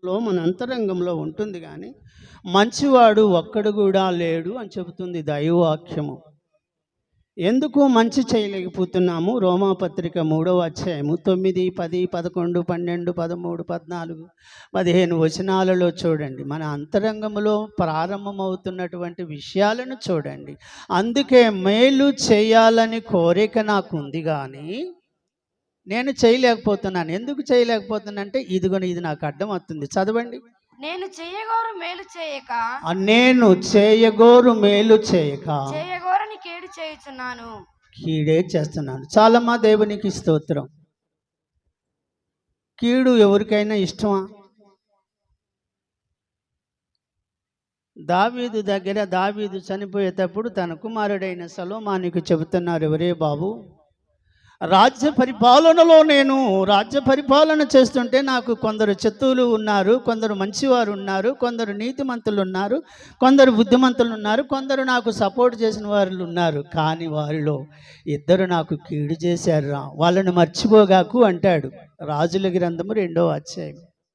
మన అంతరంగంలో ఉంటుంది కానీ మంచివాడు ఒక్కడు కూడా లేడు అని చెబుతుంది దైవవాక్యము. ఎందుకు మంచి చేయలేకపోతున్నాము? రోమాపత్రిక 3వ అధ్యాయము 9, 10, 11, 12, 13, 14, 15 వచనాలలో చూడండి. మన అంతరంగంలో ప్రారంభమవుతున్నటువంటి విషయాలను చూడండి. అందుకే మేలు చేయాలని కోరిక నాకు ఉంది కానీ నేను చేయలేకపోతున్నాను. ఎందుకు చేయలేకపోతున్నానంటే ఇదిగోని ఇది నాకు అడ్డం అవుతుంది. చదవండి. నేను చేయగోరు మేలు చేయక చేయగోరని కీడు చేయుచున్నాను. కీడే చేస్తున్నాను. చాలమ్మా, దేవునికి స్తోత్రం. కీడు ఎవరికైనా ఇష్టమా? దావీదు చనిపోయేటప్పుడు తన కుమారుడైన సొలొమోనుకు చెబుతున్నారు, ఎవరే బాబు, రాజ్య పరిపాలన చేస్తుంటే నాకు కొందరు శత్రువులు ఉన్నారు, కొందరు మంచివారు ఉన్నారు, కొందరు నీతిమంతులు ఉన్నారు, కొందరు బుద్ధిమంతులు ఉన్నారు, కొందరు నాకు సపోర్ట్ చేసిన వారు ఉన్నారు. కానీ వారిలో ఇద్దరు నాకు కీడు చేశారు రా, వాళ్ళని మర్చిపోగాకు అంటాడు. రాజుల గ్రంథము 2వ అధ్యాయం.